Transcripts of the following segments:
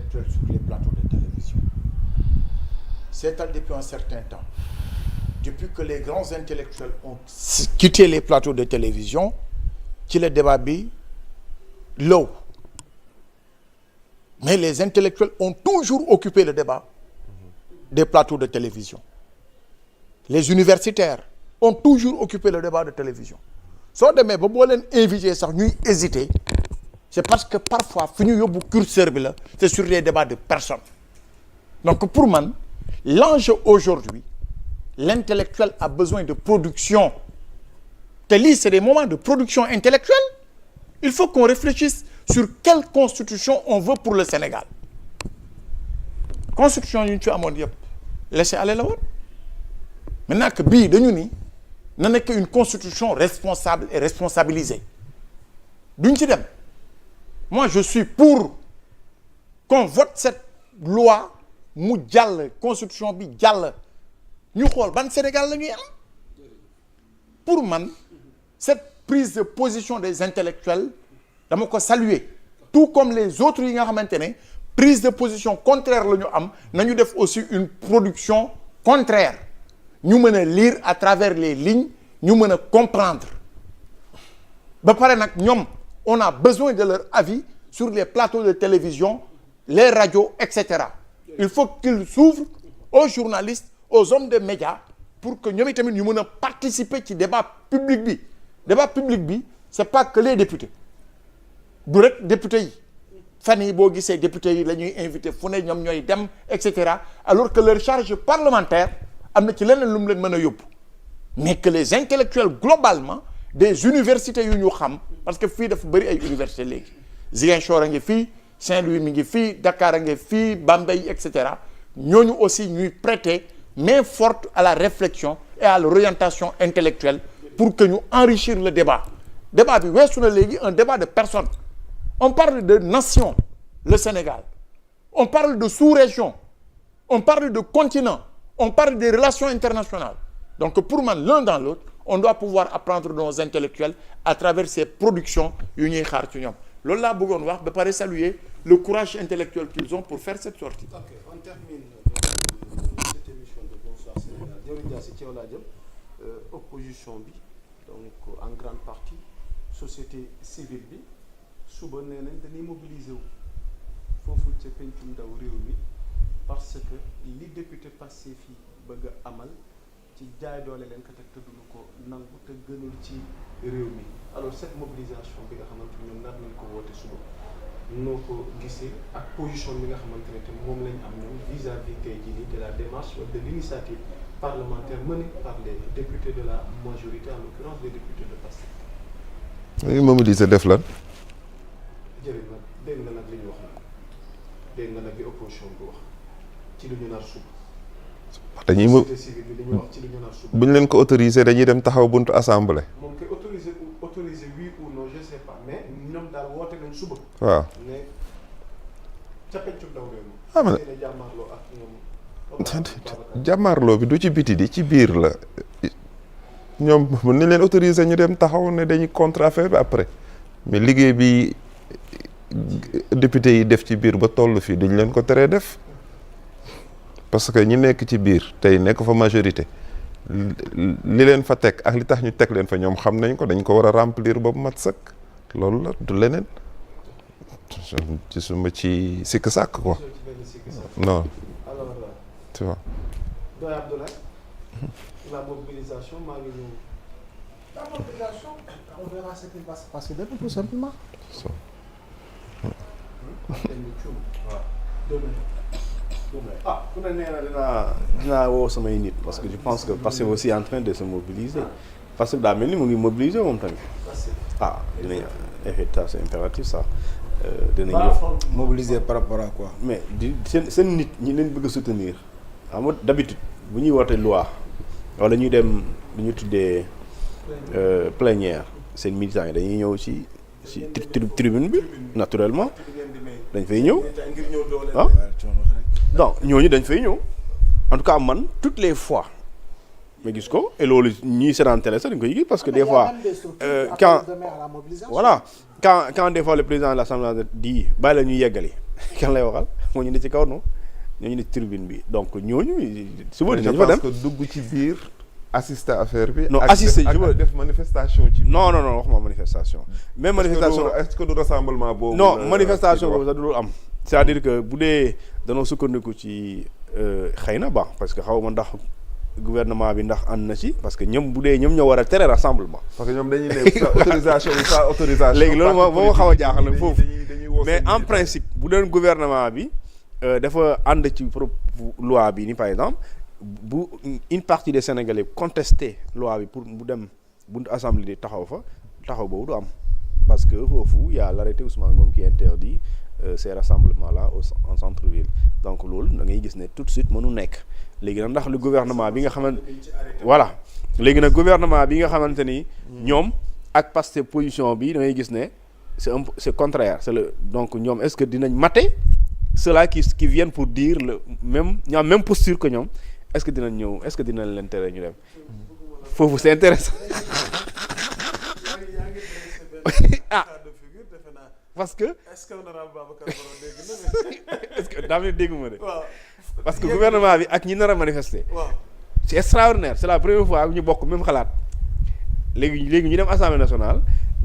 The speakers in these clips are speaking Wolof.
intellectuels sur les plateaux de télévision c'est depuis un certain temps depuis que les grands intellectuels ont quitté les plateaux de télévision ci le débat bi law mais les intellectuels ont toujours occupé le débat des plateaux de télévision les universitaires ont toujours occupé le débat de télévision soo demee ba boo leen invité sax ñuy hésiter c'est parce que parfois fu ñu yóbbu curseur bi la c'est sur les débats de personnes donc pour man l'enjeu aujourd'hui l'intellectuel a besoin de production te lii c'est des moments de production intellectuelle il faut qu'on réfléchisse sur quelle constitution on veut pour le Sénégal constitution yi ñu ci amoon yëpp laisser aller la woon maintenant que bii dañu ni na nekk une constitution responsable et responsabilisée duñ ci dem moi je suis pour qu'on vote cette loi mu jàll constitution bi jàll ñu xool ban Sénégal la ñuy am pour man cette prise de position des intellectuels dama ko saluer tout comme les autres yi nga xamante ne prise de position contraire la ñu am nañu def aussi une production contraire ñu mën a lire à travers les lignes ñu mën a comprendre ba pare nag ñoom on a besoin de leur avis sur les plateaux de télévision les radios etc il faut qu'ils s'ouvrent aux journalistes aux hommes de médias pour que ñoom itamit ñu mën a participer ci débat public bi c'est pas que les députés du rek députés yi fan yi boo gisee députés yi la ñuy invité fu ne ñoom ñooy dem etc alors que leur charge parlementaire am na ci leneen lu mu leen mën a yóbbu mais que les intellectuels globalement des universités yu ñu xam parce que fii dafa bëri ay universités léegi Ziguinchor a ngi fii Saint-Louis mi ngi fii Dakar a ngi fii Bambey etc ñooñu aussi ñuy prêter main forte à la réflexion et à l'orientation intellectuelle pour que ñu enrichir le débat bi weesu na léegi un débat de personnes on parle de nation le Sénégal on parle de sous-région on parle de continent on parle des relations internationales donc pour man l'un dans l'autre on doit pouvoir apprendre de nos intellectuels à travers ces productions yu ñuy xaar ci ñoom loolu laa bëggoon wax ba pare saluer le courage intellectuel qu'ils ont pour faire cette sortie. Ok, on termine cette émission de Bonsoir Sénégal. Diori Dia ci yow laa jëm opposition bi donc en grande partie société civile bi suba nee nañ dañuy mobiliser wu foofu ca pencum ndaw réew mi parce que li député Pastef yi bëgg a amal ci jaay doole leen ko teg te duñu ko nangu te gënul ci réew mi alors cette mobilisation bi nga xamante ni ñoom nar nañ ko woote suba noo ko gisee ak position bi nga xamante ne te moom lañ am ñoom vis-à-vis tey jii nii de la démarche de l'initiative parlementaire menée par les députés de la majorité en l'occurrence les députés de Pastef. oui mobiliser def lan. jërëjëf nag dégg nga nag li ñu wax nag dégg nga nag li opposition bi wax ci lu ñu nar suba. dañuy société civile bi li ñu wax ci lu ñu nar suba. bu ñu leen ko autorisé dañuy dem taxaw buntu assemblée. moom koy autorisé oui ou non je sais pas mais ñoom daal woote nañ suba. waaw mais ca pencum ndaw réew mi. ah mais jàmmaarloo ak ñoom. jàmmaarloo bi du ci biti di ci biir la ñoom mën nañ leen autoriser ñu dem taxaw ne dañuy contre affaire bi après mais liggéey bi député yi def ci biir ba toll fii dañ leen ko teree def parce que ñi nekk ci biir tey nekk fa majorité li leen fa teg ak li tax ñu teg leen fa ñoom xam nañ ko dañ ko war a remplir ba mu mat sëkk loolu la du leneen ci suma ci sikk sàkk quoi non tu vois. Doy Abdoulaye, la mobilisation maa ngi ñëw. La mobilisation, on verra ce qui va se passer demain tout simplement. ku ne nee na dinaa woo samay nit parce que je pense que Pastef aussi en train de se mobiliser parce que daa mel ni mu ngi mobiliser moom tamit dinañ effectivement c'est impératif ça dinañ mobiliser par rapport à quoi. mais di seen nit ñi leen bëgg a soutenir xam nga d'habitude bu ñuy woote loi wala ñuy dem lu ñu tuddee plénière seen militants yi dañuy ñëw ci tribune bi naturellement dañ fay ñëw donc ñooñu dañ fay ñëw en tout cas man toutes les fois ma gis ko et loolu ñii seetaan télé sax dañ ko yëg parce que des fois quand des fois le président de l'Assemblée dit bàyyi la ñuy yeggali kan lay waxal moo ñu ne ci kaw non ñooñu ne ci tribune bi donc ñooñu suba je dinañ fa dem pense que dugg ci biir assister affaire bi. Non, ak assister, je veux- ak def manifestation ci. non waxuma manifestation même manifestation est-ce que du rassemblement boobu. non la- manifestation kii boobu sax du loolu am c'est-à-dire que bu dee danoo sukkandiku ci xëy na baax parce que xaw ma ndax gouvernement bi ndax ànd na ci parce que ñoom bu dee ñoom ñoo war a tere rassemblement parce que ñoom dañuy ne sa autorisation ou sa autorisation. léegi loolu moo xaw a jaaxal nag foofu dañuy woo mais seen en militant. principe bu doon gouvernement bi dafa ànd ci loi bi ni par exemple bu une partie des Sénégalais contester loi bi pour mu dem buntu assemblée di taxaw boobu du am parce que foofu y a l'arrêté Ousmane Ngom qui interdit ces rassemblements là en centre-ville donc loolu da ngay gis ne tout de suite mënu nekk léegi nag ndax le gouvernement bi nga xamante voilà léegi nag gouvernement bi nga xamante ni ñoom ak Pastef position bi da ngay gis ne c'est contraire donc ñoom est-ce que dinañ mate ceux-là qui viennent pour dire le même posture que ñoom est-ce que dinañ ñëw est-ce que dinañ leen tere ñu dem foofu c'est intéressant ah parce que est-ce que honorable Babacar Baro dégg na est-ce que daa mel ni dégguma de waaw parce que gouvernement bi ak ñi nar a manifester waaw c'est extraordinaire c'est la première fois ñu bokk même xalaat léegi ñu dem assemblée nationale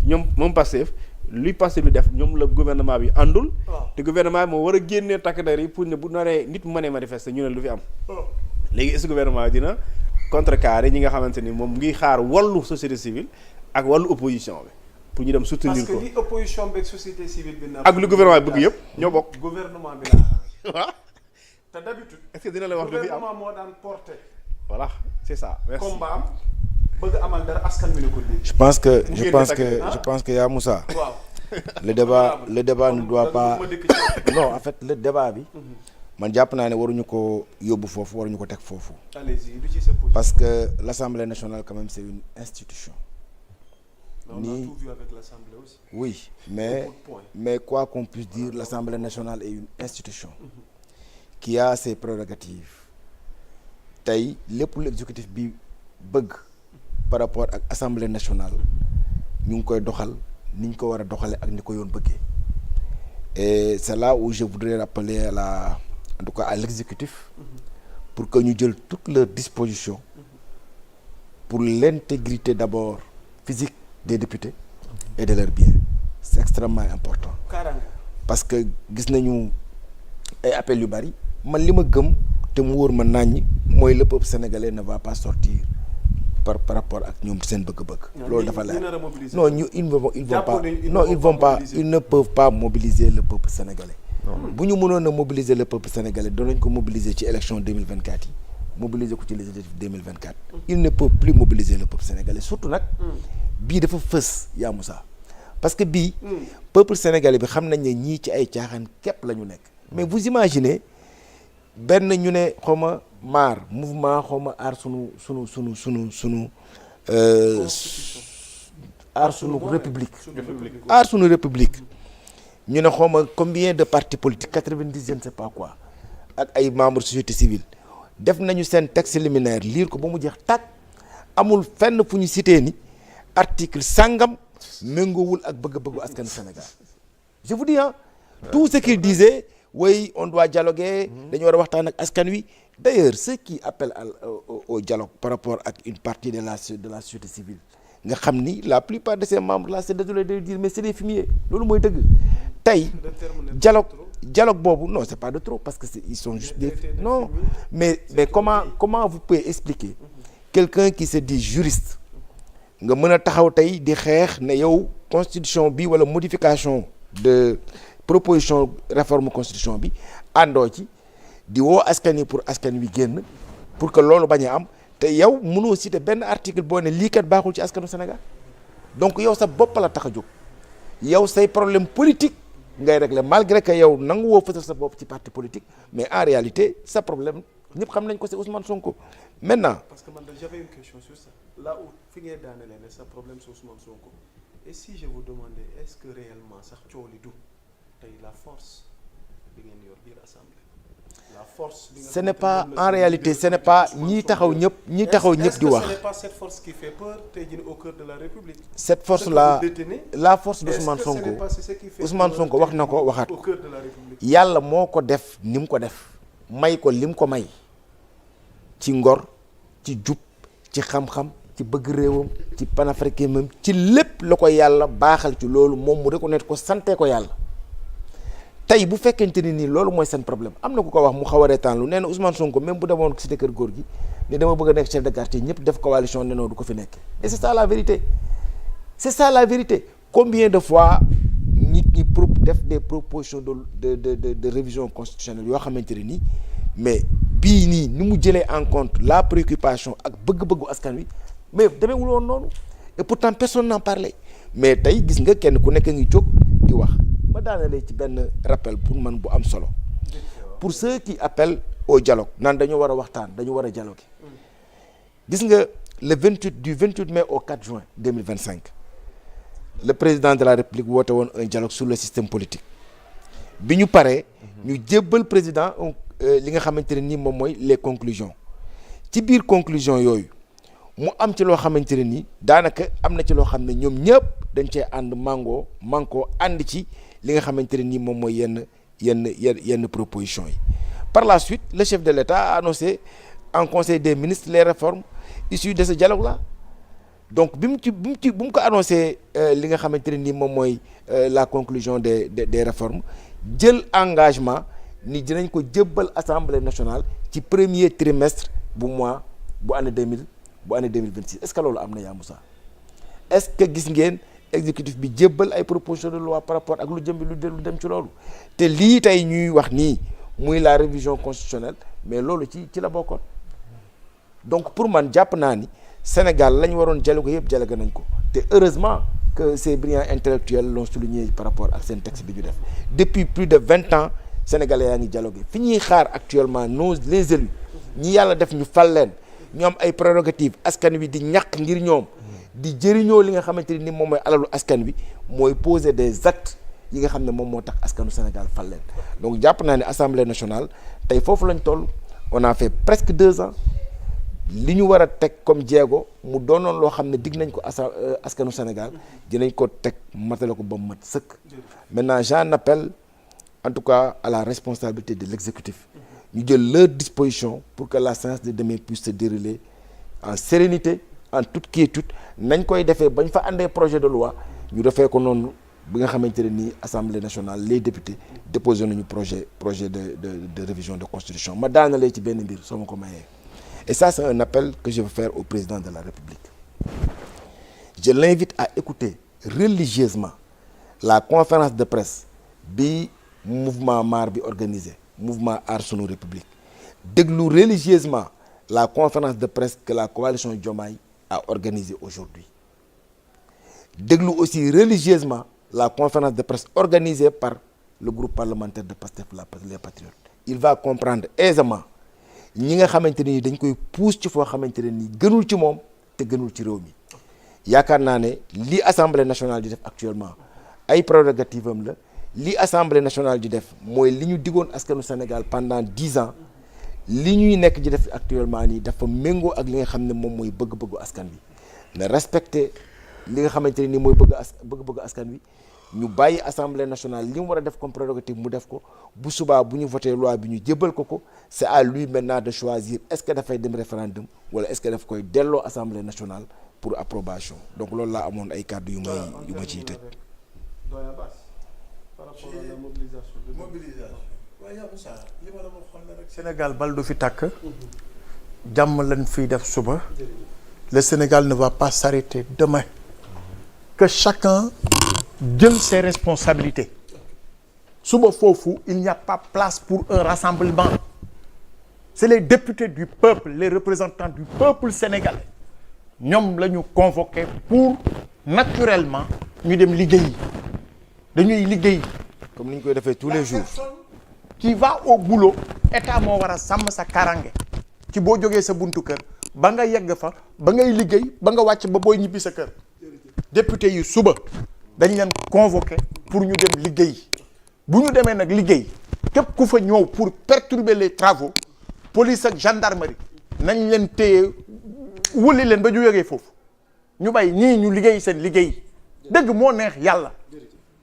ñoom moom Pastef luy Pastef lu def ñoom la gouvernement bi àndul waaw te gouvernement bi moo war a génnee takk der yi pour ne bu naree nit mu mënee manifester ñu ne lu fi am léegi est-ce que gouvernement bi dina contrecarrer ñi nga xamante ni moom ngi xaar wàllu société civile ak wàllu opposition bi pour ñu dem soutenir parce que ko li opposition beeg société civile bi na ak lu gouvernement bi bëgg yëpp ñoo bokk gouvernement bi la waaw te d'habitude est-ce que dina la wax lu fi am gouvernement moo daan porter voilà c'est ça merci combat am bëgg amal dara askan wi ne ko dégg Je pense que, Vous je voulez pense l'attaquer, que, hein? je pense que, ya Moussa, waaw le débat ne doit pas. Non, en fait, le débat bi. man jàpp naa ne waruñu ko yóbbu foofu waruñu ko teg foofu. allez-y lu ci sa position Parce que l'Assemblée nationale quand même c'est une institution. on a tout vu avec l'Assemblée aussi Oui, Beaucoup de points. mais quoi qu'on puisse dire, l'Assemblée nationale est une institution qui a ses prérogatives. Tey lépp lu exécutif bi bëgg par rapport ak Assemblée nationale ñu ngi koy doxal ni ñu ko war a doxale ak ni ko yoon bëggee. Et c'est là où je voudrais rappeler en tout cas à l'exécutif pour que ñu jël toutes leurs dispositions pour l'intégrité d'abord physique des députés et de leurs biens. C'est extrêmement important. Karanga Parce que gis nañu ay appels yu bari man li ma gëm te mu wóor ma naññ mooy le peuple sénégalais ne va pas sortir par rapport ak ñoom seen bëgg-bëgg. loolu dafa leer non ñu ils ne peuvent pas mobiliser le peuple sénégalais. bu ñu mënoon a mobiliser le peuple sénégalais danañ ko mobiliser ci élection 2024 yi mobiliser ko ci législative 2024. il ne peut plus mobiliser le peuple sénégalais surtout nag. bii dafa fës yaa Moussa parce que bii. peuple sénégalais bi xam nañ ne ñii ci ay caaxaan képp la ñu nekk. mais vous imaginez benn ñu ne xaw ma maar mouvement xaw ma aar sunu aar sunu république. aar sunu république. ñu ne xaw ma combien de partis politiques 90 je ne sais pas quoi ak ay membres société civile def nañu seen texte liminaire lire ko ba mu jeex tàkk amul fenn fu ñu cité ni article sangam méngoowul ak bëgg-bëggu askanu Sénégal je vous dis tout ce qu'il disait oui on doit dialoguer dañu war a waxtaan ak askan wi d'ailleurs ceux qui appellent au dialogue par rapport ak une partie de la société civile nga xam ni la plupart de ces membres là c'est désolé de dire mais c'est des fumiers loolu mooy dëgg tey dialogue boobu non c'est pas de trop parce que ils sont juste des non mais comment vous pouvez expliquer quelqu'un qui se dit juriste nga mën a taxaw tey di xeex ne yow constitution bi wala modification de proposition réforme constitution bi àndoo ci di woo askan wi pour askan wi génn pour que loolu bañ a am te yow mënoo citer benn article boo ne lii kat baaxul ci askanu Sénégal donc yow sa bopp la tax a jóg yow say problème politique ngay régler malgré que yow nangu woo fësal sa bopp ci parti politique mais en réalité sa problème ñëpp xam nañ ko c'est Ousmane Sonko maintenant. parce que man j'avais une question sur ça là où fi ngay daanelee ne sa problème c'est Ousmane Sonko et si je vous demandais est-ce que réellement sax coow li du tey la force bi ngeen yor biir assemblée la ce n'est pas en réalité ce n'est pas ñi taxaw ñëpp di wax. Ce n'est pas cette force qui fait peur tey jii au cœur de la République. Cette force là la force d'Ousmane Sonko Ousmane Sonko wax na ko waxaat ko yàlla moo ko def ni mu ko def may ko lim ko may ci ngor ci jub ci xam-xam ci bëgg réewam ci panafricanisme ci lépp la ko yàlla baaxal ci loolu moom mu reconnaître ko sante ko yàlla. tey bu fekkente ni nii loolu mooy seen problème am na ku ko wax mu xaw a reetaan lu nee na Ousmane Sonko même bu demoon cité kër góor gi ne dama bëgg a nekk chef de quartier ñëpp def coalition ne du ko fi nekk et c'est ça la vérité combien de fois nit ñi def des propositions de révision constitutionnelle yoo xamante ne nii mais bii nii ni mu jëlee en compte la préoccupation ak bëgg-bëggu askan wi mais demeewul woon noonu et pourtant personne n'en parlait mais tey gis nga kenn ku nekk ngi jóg di wax. ma daanalee ci benn rappel pour man bu am solo pour ceux qui appellent au dialogue naan dañu war a waxtaan dañu war a dialoguer gis nga le 28 mai au 4 juin 2025 le président de la République woote woon un dialogue sur le système politique bi ñu paree ñu jébbal président li nga xamante ne ni moom mooy les conclusions ci biir conclusion yooyu mu am ci loo xamante ne ni daanaka am na ci loo xam ne ñoom ñëpp dañ cee ànd mànkoo ànd ci li nga xamante ne nii moom mooy yenn propositions yi par la suite le chef de l'État a annoncé en conseil des ministres les réformes issues de ce dialogue là donc bu mu ko annoncé li nga xamante ne nii moom mooy la conclusion des réformes jël engagement ni dinañ ko jébbal assemblée nationale ci premier trimestre bu année 2026 est-ce que loolu am na yaa Moussa est-ce que gis ngeen exécutif bi jébbal ay proposition de loi par rapport ak lu dem ci loolu te lii tey ñuy wax nii muy la révision constitutionnelle mais loolu ci la bokkoon donc pour man jàpp naa ni Sénégal la ñu waroon dialogue yëpp dialogue nañ ko te heureusement que ces brillants intellectuels l'ont souligné par rapport ak seen texte bi ñu def depuis plus de 20 ans sénégalais yaa ngi dialogué fi ñuy xaar actuellement les élus ñi yàlla def ñu fal leen ñu am ay prérogatives askan wi di ñàkk ngir ñoom di jëriñoo li nga xamante ni moom mooy alalu askan wi mooy poser des actes yi nga xam ne moom moo tax askanu Sénégal fal leen donc jàpp naa ne assemblée nationale tey foofu lañ toll on a fait presque 2 ans li ñu war a teg comme jéego mu doonoon loo xam ne digg nañ ko askanu Sénégal dinañ ko teg matale ko ba mu mat sëkk. Maintenant j'en appelle en tout cas à la responsabilité de l'exécutif ñu jël leur disposition pour que la séance de demain puisse se dérouler en sérénité en toute quiétude nañ koy defee bañ fa àndee projet de loi ñu defee ko noonu bi nga xamante ne nii assemblée nationale les députés déposé nañu projet de révision de constitution ma daanalee ci benn mbir soo ma ko mayee et ça c'est un appel que je veux faire au président de la République je l'invite à écouter religieusement la conférence de presse bi mouvement MAR bi organisé mouvement Aar Sunu République déglu religieusement la conférence de presse que la coalition Diomaye a organisée aujourd'hui déglu aussi religieusement la conférence de presse organisée par le groupe parlementaire de Pastef les Patriotes il va comprendre aisément ñi nga xamante ni dañ koy pousse ci foo xamante ne ni gënul ci moom te gënul ci réew mi yaakaar naa ne li assemblée nationale di def actuellement ay prérogative am la li assemblée nationale di def mooy li ñu digoon askanu Sénégal pendant 10 ans li ñuy nekk di def actuellement nii dafa méngoo ak li nga xam ne moom mooy bëgg-bëggu askan wi na respecter li nga xamante ne ni mooy bëgg-bëggu askan wi ñu bàyyi assemblée nationale li mu war a def comme prérogative mu def ko bu subaa bu ñu voté loi bi ñu jébbal ko c'est à lui maintenant de choisir est-ce que dafay dem référendum wala est-ce que daf koy delloo assemblée nationale pour approbation donc loolu laa amoon ay kàddu yu ma ciy tëj. par rapport à la mobilisation. waaye yow Moussa li ma la waxoon la rek Sénégal bal du fi tàkk jàmm lañ fiy def suba le Sénégal ne va pas s'arrêter demain que chacun jël ses responsabilités suba foofu il n'y a pas place pour un rassemblement c'est les députés du peuple les représentants du peuple sénégalais ñoom la ñu convoqué pour naturellement ñu dem liggéey dañuy liggéey comme ni ñu koy defee tous les jours. qui va au boulot état moo war a sàmm sa karange ci boo jógee sa buntu kër ba nga yegg fa ba ngay liggéey ba nga wàcc ba booy ñibbi sa kër député yi suba dañ leen convoqué pour ñu dem liggéey bu ñu demee nag liggéey képp ku fa ñëw pour perturber les travaux police ak gendarmerie nañ leen téye wuli leen ba ñu yëgee foofu ñu bàyyi ñii ñu liggéey seen liggéey dëgg moo neex yàlla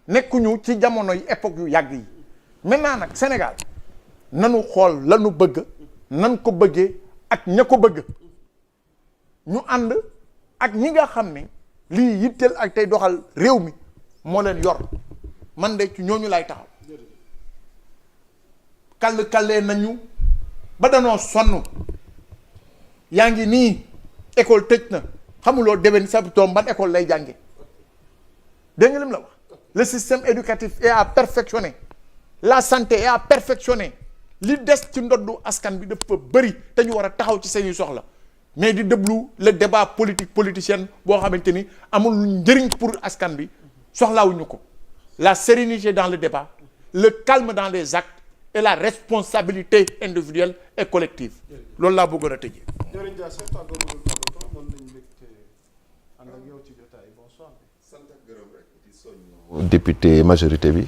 nekkuñu ci jamonoy époque yu yàgg yi maintenant nag Sénégal nanu xool lanu bëgg nan ko bëggee ak ña ko bëgg ñu ànd ak ñi nga xam ne lii yitteel ak tey doxal réew mi moo leen yor man de ci ñooñu lay taxaw kall-kallee nañu ba danoo sonn yaa ngi nii école tëj na xamuloo déwén sa doom ban école lay jànge dégg nga lim la wax le système éducatif est à perfectionner la santé est à perfectionner li des ci ndoddu askan bi dafa bëri te ñu war a taxaw ci seeni soxla mais di déglu le débat politicien boo xamante ni amul njëriñ pour askan bi soxlaawuñu ko la sérénité dans le débat le calme dans les actes et la responsabilité individuelle et collective loolu laa bëggoon a tëjee. jërëjëf Dia Seck tàggoo bu dul tàggatoo mën nañu mbégte ànd ak yow ci jotaay bonsoir. sant ak gërëm rek di soññ député majorité bi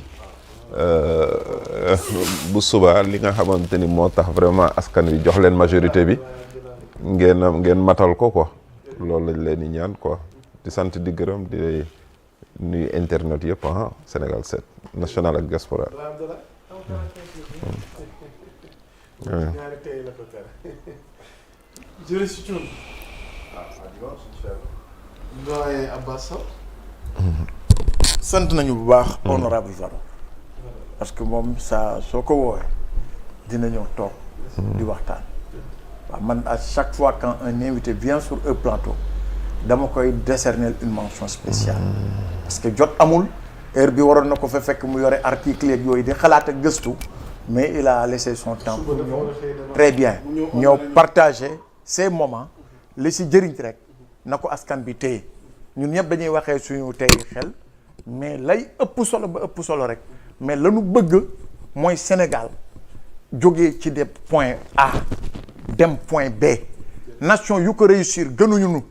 bu subaa li nga xamante ni moo tax vraiment askan wi jox leen majorité bi ngeen matal ko quoi loolu lañ leen di ñaan quoi di sant di gërëm di nuyu internet yëpp Sénégal 7 national ak diaspora. ñaari tey la ko tere. jërëjëf Thioune. doyen Abbas Sow. sant nañu bu baax. honorable Varo parce que moom saa soo ko woowee dina ñëw toog. di waxtaan. waaw man à chaque fois quand un invité vient sur un plateau dama koy décerner une mention spéciale. parce que jot amul heure bi waroon na ko fa fekk mu yore article yeeg yooyu di xalaat ak gëstu mais il a laissé son temps pour ñëw très bien ñëw partager ces moments li si jëriñ rek na ko askan bi téye ñun ñëpp dañuy waxee suñu tey xel mais lay ëpp solo ba ëpp solo rek mais lanu bëgg mooy Sénégal jógee ci des points A dem point B nation yu ko réussir gënuñu nu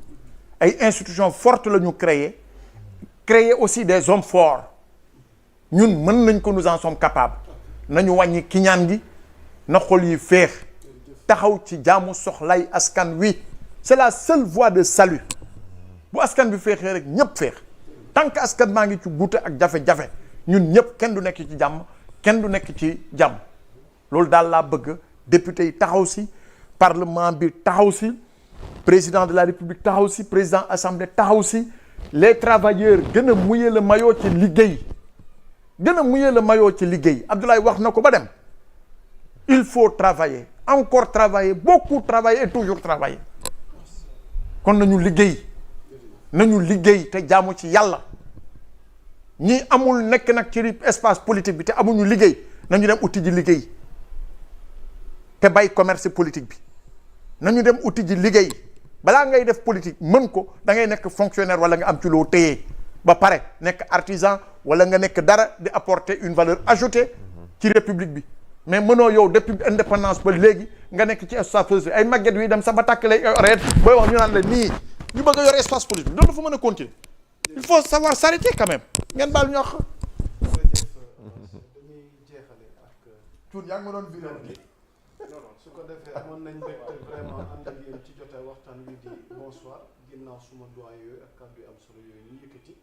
ay institutions fortes la ñu créer aussi des hommes forts ñun mën nañ ko nous en sommes capables nañu wàññi kiñaan gi na xol yi féex taxaw ci jaamu soxlay askan wi c'est la seule voie de salut bu askan bi féexee rek ñëpp féex tant que askan maa ngi ci guute ak jafe-jafe ñun ñëpp kenn du nekk ci jàmm kenn du nekk ci jàmm loolu daal laa bëgg député yi taxaw si parlement bi taxaw si président de la république taxaw si président assemblée taxaw si les travailleurs gën a mouiller le maillot ci liggéey Abdoulaye wax na ko ba dem il faut travailler encore travailler beaucoup travailler et toujours travailler kon nañu liggéey te jaamu ci yàlla ñi amul nekk nag ci espace politique bi te amuñu liggéey nañu dem uti ji liggéey te bay commerce politique bi nañu dem uti ji liggéey balaa ngay def politique mën ko da ngay nekk fonctionnaire wala nga am ci loo téye ba pare nekk artisan wala nga nekk dara di apporter une valeur ajoutée ci république bi mais mënoo yow depuis indépendance ba léegi nga nekk ci espace ay màgget yu dem sax ba tàkk lay oreet booy wax ñu naan la nii ñu bëgg a yor espace politique loolu dafa mën a continuer il faut savoir s'arrêter quand même ngeen baal ñu wax. dañuy jeexale ak. Thioune yaa ngi ma doon vidéo non su ko defee amoon nañ mbégte vraiment ànd ak yéen ci jotaay waxtaan wi di bonsoir ginnaaw suma doyen yooyu ak kàddu yu am solo yooyu ñu yëkkati